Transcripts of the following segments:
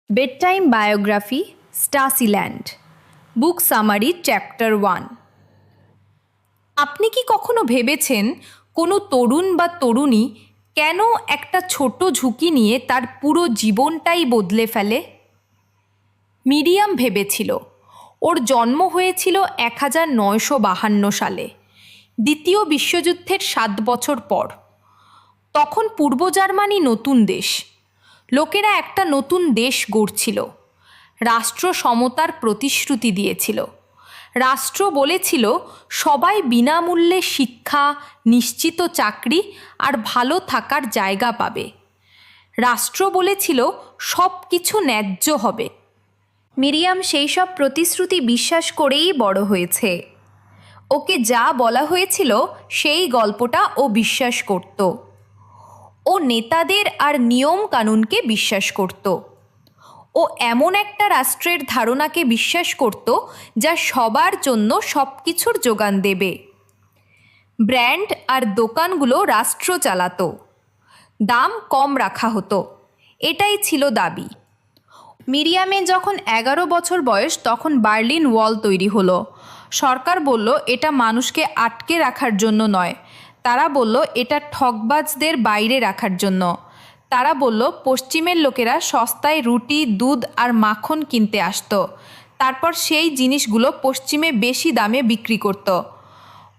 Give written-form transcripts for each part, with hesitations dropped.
Bedtime Biography, Stasiland. বুক summary chapter 1। আপনি কি কখনো ভেবেছেন কোনো তরুণ বা তরুণী কেন একটা ছোট ঝুঁকি নিয়ে তার পুরো জীবনটাই বদলে ফেলে? মিরিয়াম ভেবেছিল ওর জন্ম হয়েছিল 1952 সালে, দ্বিতীয় বিশ্বযুদ্ধের 7 বছর পর। তখন পূর্ব জার্মানি নতুন দেশ, লোকেরা একটা নতুন দেশ গড়ছিল। রাষ্ট্র সমতার প্রতিশ্রুতি দিয়েছিল। রাষ্ট্র বলেছিল সবাই বিনামূল্যে শিক্ষা, নিশ্চিত চাকরি আর ভালো থাকার জায়গা পাবে। রাষ্ট্র বলেছিল সব কিছু ন্যায্য হবে। মিরিয়াম সেই সব প্রতিশ্রুতি বিশ্বাস করেই বড় হয়েছে। ওকে যা বলা হয়েছিল সেই গল্পটা ও বিশ্বাস করত। ও নেতাদের আর নিয়ম কানুনকে বিশ্বাস করত। ও এমন একটা রাষ্ট্রের ধারণাকে বিশ্বাস করত যা সবার জন্য সব কিছুর যোগান দেবে। ব্র্যান্ড আর দোকানগুলো রাষ্ট্র চালাতো, দাম কম রাখা হতো, এটাই ছিল দাবি। মিরিয়ামের যখন 11 বছর বয়স তখন বার্লিন ওয়াল তৈরি হলো। সরকার বলল এটা মানুষকে আটকে রাখার জন্য নয়, তারা বলল এটা ঠকবাজদের বাইরে রাখার জন্য। তারা বলল পশ্চিমের লোকেরা সস্তায় রুটি, দুধ আর মাখন কিনতে আসতো, তারপর সেই জিনিসগুলো পশ্চিমে বেশি দামে বিক্রি করত।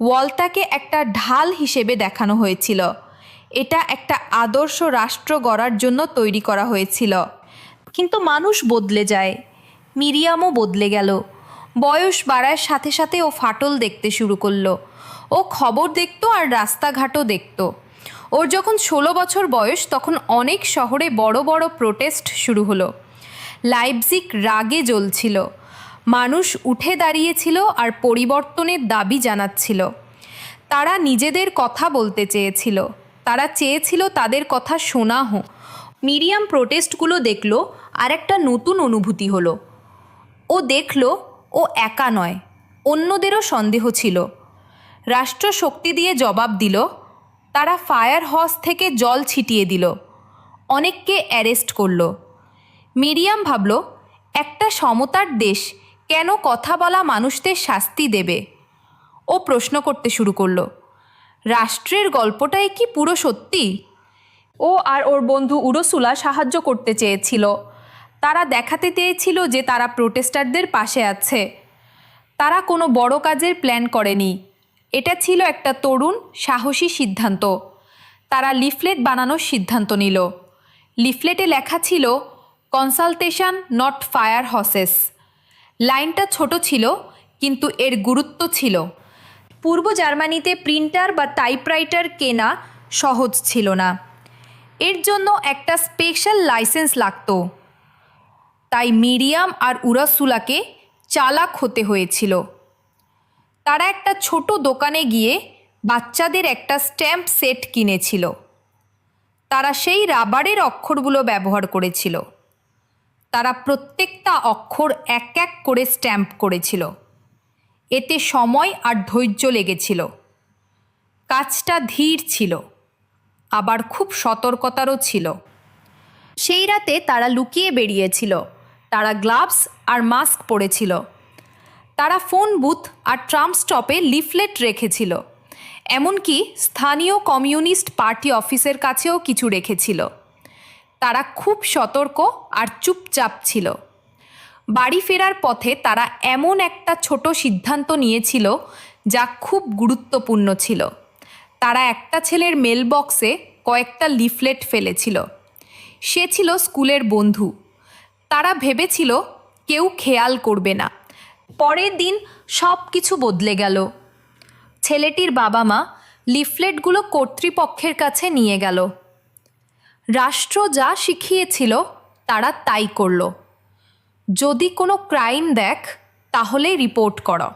ওয়ালটাকে একটা ঢাল হিসেবে দেখানো হয়েছিল। এটা একটা আদর্শ রাষ্ট্র গড়ার জন্য তৈরি করা হয়েছিল। কিন্তু মানুষ বদলে যায়, মিরিয়ামও বদলে গেল। বয়স বাড়ার সাথে সাথে ও ফাটল দেখতে শুরু করলো। ও খবর দেখতো আর রাস্তাঘাটও দেখতো। ওর যখন 16 বছর বয়স তখন অনেক শহরে বড় বড় প্রোটেস্ট শুরু হলো। লাইপজিগ রাগে জ্বলছিল। মানুষ উঠে দাঁড়িয়েছিল আর পরিবর্তনের দাবি জানাচ্ছিল। তারা নিজেদের কথা বলতে চেয়েছিল, তারা চেয়েছিল তাদের কথা শোনা হোক। মিরিয়াম প্রোটেস্টগুলো দেখলো আর একটা নতুন অনুভূতি হলো। ও দেখলো ও একা নয়, অন্যদেরও সন্দেহ ছিল। রাষ্ট্র শক্তি দিয়ে জবাব দিল। তারা ফায়ার হস থেকে জল ছিটিয়ে দিল, অনেককে অ্যারেস্ট করলো। মিরিয়াম ভাবল একটা সমতার দেশ কেন কথা বলা মানুষদের শাস্তি দেবে? ও প্রশ্ন করতে শুরু করলো, রাষ্ট্রের গল্পটাই কি পুরো সত্যি? ও আর ওর বন্ধু উরসুলা সাহায্য করতে চেয়েছিল। তারা দেখাতে চেয়েছিল যে তারা প্রোটেস্টারদের পাশে আছে। তারা কোনো বড় কাজের প্ল্যান করেনি, এটা ছিল একটা তরুণ সাহসী সিদ্ধান্ত। তারা লিফলেট বানানোর সিদ্ধান্ত নিল। লিফলেটে লেখা ছিল কনসালটেশন নট ফায়ার হসেস। লাইনটা ছোট ছিল কিন্তু এর গুরুত্ব ছিল। পূর্ব জার্মানিতে প্রিন্টার বা টাইপরাইটার কেনা সহজ ছিল না, এর জন্য একটা স্পেশাল লাইসেন্স লাগতো। তাই মিরিয়াম আর উরসুলাকে চালাক হতে হয়েছিল। তারা একটা ছোট দোকানে গিয়ে বাচ্চাদের একটা স্ট্যাম্প সেট কিনেছিল। তারা সেই রাবারের অক্ষরগুলো ব্যবহার করেছিল। তারা প্রত্যেকটা অক্ষর এক এক করে স্ট্যাম্প করেছিল। এতে সময় আর ধৈর্য লেগেছিল। কাজটা ধীর ছিল, আবার খুব সতর্কতারও ছিল। সেই রাতে তারা লুকিয়ে বেরিয়েছিল। তারা গ্লাভস আর মাস্ক পরেছিল। তারা ফোন বুথ আর ট্রাম স্টপে লিফলেট রেখেছিল। এমনকি স্থানীয় কমিউনিস্ট পার্টি অফিসের কাছেও কিছু রেখেছিল। তারা খুব সতর্ক আর চুপচাপ ছিল। বাড়ি ফেরার পথে তারা এমন একটা ছোট সিদ্ধান্ত নিয়েছিল যা খুব গুরুত্বপূর্ণ ছিল। তারা একটা ছেলের মেলবক্সে কয়েকটা লিফলেট ফেলেছিল। সে ছিল স্কুলের বন্ধু। তারা ভেবেছিল কেউ খেয়াল করবে না। পরের দিন সব কিছু বদলে গেল। ছেলেটির বাবা মা লিফলেটগুলো কর্তৃপক্ষের কাছে নিয়ে গেল। রাষ্ট্র যা শিখিয়েছিল তারা তাই করল। যদি কোনো ক্রাইম দেখ তাহলে রিপোর্ট করো।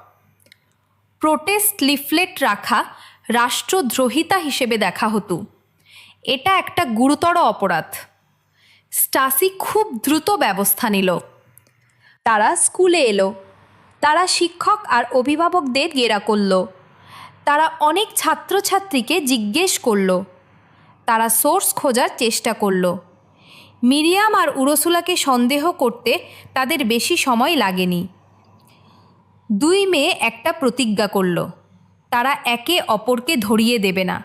প্রোটেস্ট লিফলেট রাখা রাষ্ট্রদ্রোহিতা হিসেবে দেখা হতো। এটা একটা গুরুতর অপরাধ। স্টাসি খুব দ্রুত ব্যবস্থা নিল। তারা স্কুলে এলো। তারা শিক্ষক আর অভিভাবকদের ঘেরা করল। তারা অনেক ছাত্রছাত্রীকে জিজ্ঞেস করল। তারা সোর্স খোঁজার চেষ্টা করল। মিরিয়াম আর উরসুলাকে সন্দেহ করতে তাদের বেশি সময় লাগেনি। দুই মেয়ে একটা প্রতিজ্ঞা করল, তারা একে অপরকে ধরিয়ে দেবে না।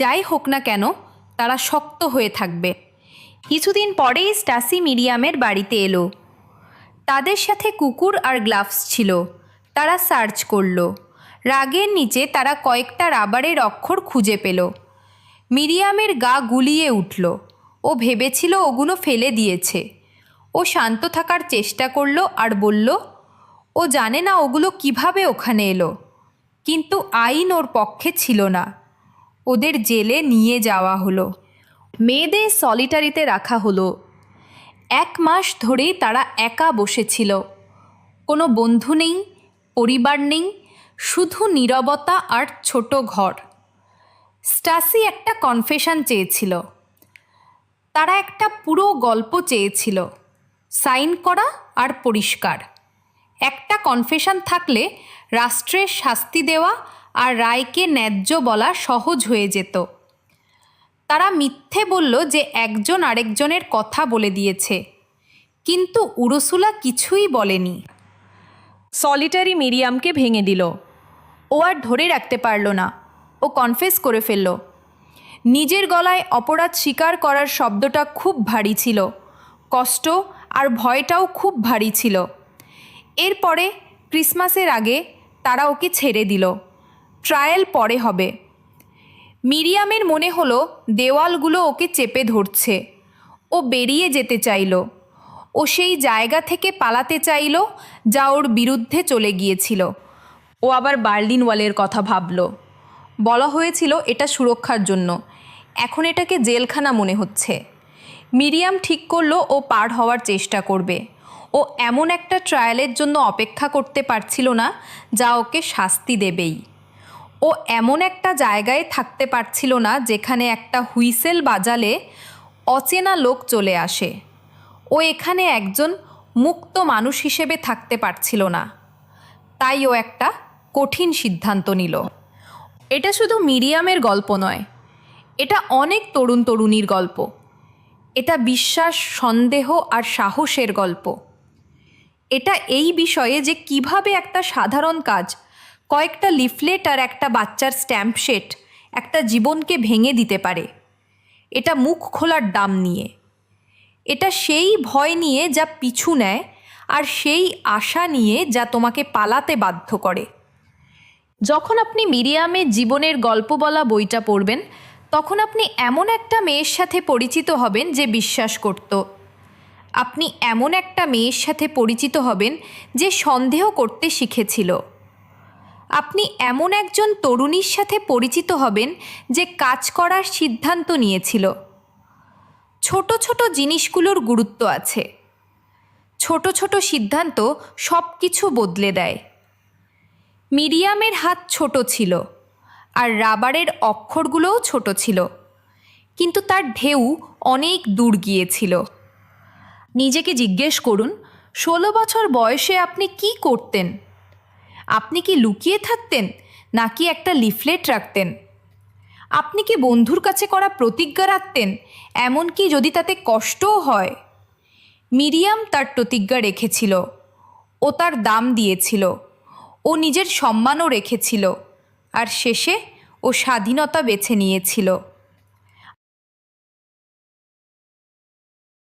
যাই হোক না কেন, তারা শক্ত হয়ে থাকবে। কিছুদিন পরেই স্টাসি মিরিয়ামের বাড়িতে এলো। তাদের সাথে কুকুর আর গ্লাভস ছিল। তারা সার্চ করলো। রাগের নিচে তারা কয়েকটা রাবারের অক্ষর খুঁজে পেল। মিরিয়ামের গা গুলিয়ে উঠল। ও ভেবেছিল ওগুলো ফেলে দিয়েছে। ও শান্ত থাকার চেষ্টা করলো আর বলল ও জানে না ওগুলো কিভাবে ওখানে এলো, কিন্তু আইন ওর পক্ষে ছিল না। ওদের জেলে নিয়ে যাওয়া হলো। মেয়েদের সলিটারিতে রাখা হলো। 1 মাস ধরেই তারা একা বসেছিল। কোনো বন্ধু নেই, পরিবার নেই, শুধু নীরবতা আর ছোট ঘর। স্টাসি একটা কনফেশন চেয়েছিল। তারা একটা পুরো গল্প চেয়েছিল, সাইন করা আর পরিষ্কার। একটা কনফেশন থাকলে রাষ্ট্রের শাস্তি দেওয়া আর রায়কে ন্যায্য বলা সহজ হয়ে যেত। তারা মিথ্যে বলল যে একজন আরেকজনের কথা বলে দিয়েছে, কিন্তু উরসুলা কিছুই বলেনি। সলিটারি মিরিয়ামকে ভেঙে দিল। ও আর ধরে রাখতে পারল না। ও কনফেস করে ফেলল। নিজের গলায় অপরাধ স্বীকার করার শব্দটা খুব ভারী ছিল। কষ্ট আর ভয়টাও খুব ভারী ছিল। এরপরে ক্রিসমাসের আগে তারা ওকে ছেড়ে দিল। ট্রায়াল পরে হবে। মিরিয়ামের মনে হলো দেওয়ালগুলো ওকে চেপে ধরছে। ও বেরিয়ে যেতে চাইল। ও সেই জায়গা থেকে পালাতে চাইল যা ওর বিরুদ্ধে চলে গিয়েছিল। ও আবার বার্লিন ওয়ালের কথা ভাবল। বলা হয়েছিল এটা সুরক্ষার জন্য, এখন এটাকে জেলখানা মনে হচ্ছে। মিরিয়াম ঠিক করলো ও পার হওয়ার চেষ্টা করবে। ও এমন একটা ট্রায়ালের জন্য অপেক্ষা করতে পারছিল না যা ওকে শাস্তি দেবেই। ও এমন একটা জায়গায় থাকতে পারছিল না যেখানে একটা হুইসেল বাজালে অচেনা লোক চলে আসে। ও এখানে একজন মুক্ত মানুষ হিসেবে থাকতে পারছিল না। তাই ও একটা কঠিন সিদ্ধান্ত নিল। এটা শুধু মিরিয়ামের গল্প নয়, এটা অনেক তরুণ তরুণীর গল্প। এটা বিশ্বাস, সন্দেহ আর সাহসের গল্প। এটা এই বিষয়ে যে কিভাবে একটা সাধারণ কাজ, কয়েকটা লিফলেট আর একটা বাচ্চার স্ট্যাম্প সেট একটা জীবনকে ভেঙে দিতে পারে। এটা মুখ খোলার দাম নিয়ে। এটা সেই ভয় নিয়ে যা পিছু নেয় আর সেই আশা নিয়ে যা তোমাকে পালাতে বাধ্য করে। যখন আপনি মিরিয়ামের জীবনের গল্প বলা বইটা পড়বেন, তখন আপনি এমন একটা মেয়ের সাথে পরিচিত হবেন যে বিশ্বাস করত। আপনি এমন একটা মেয়ের সাথে পরিচিত হবেন যে সন্দেহ করতে শিখেছিল। আপনি এমন একজন তরুণীর সাথে পরিচিত হবেন যে কাজ করার সিদ্ধান্ত নিয়েছিল। ছোট ছোট জিনিসগুলোর গুরুত্ব আছে। ছোট ছোট সিদ্ধান্ত সব কিছু বদলে দেয়। মিরিয়ামের হাত ছোট ছিল আর রাবারের অক্ষরগুলোও ছোট ছিল, কিন্তু তার ঢেউ অনেক দূর গিয়েছিল। নিজেকে জিজ্ঞেস করুন, 16 বছর বয়সে আপনি কি করতেন? আপনি কি লুকিয়ে থাকতেন নাকি একটা লিফলেট রাখতেন? আপনি কি বন্ধুর কাছে করা প্রতিজ্ঞা রাখতেন, এমনকি যদি তাতে কষ্টও হয়? মিরিয়াম তার প্রতিজ্ঞা রেখেছিল। ও তার দাম দিয়েছিল। ও নিজের সম্মানও রেখেছিল। আর শেষে ও স্বাধীনতা বেছে নিয়েছিল।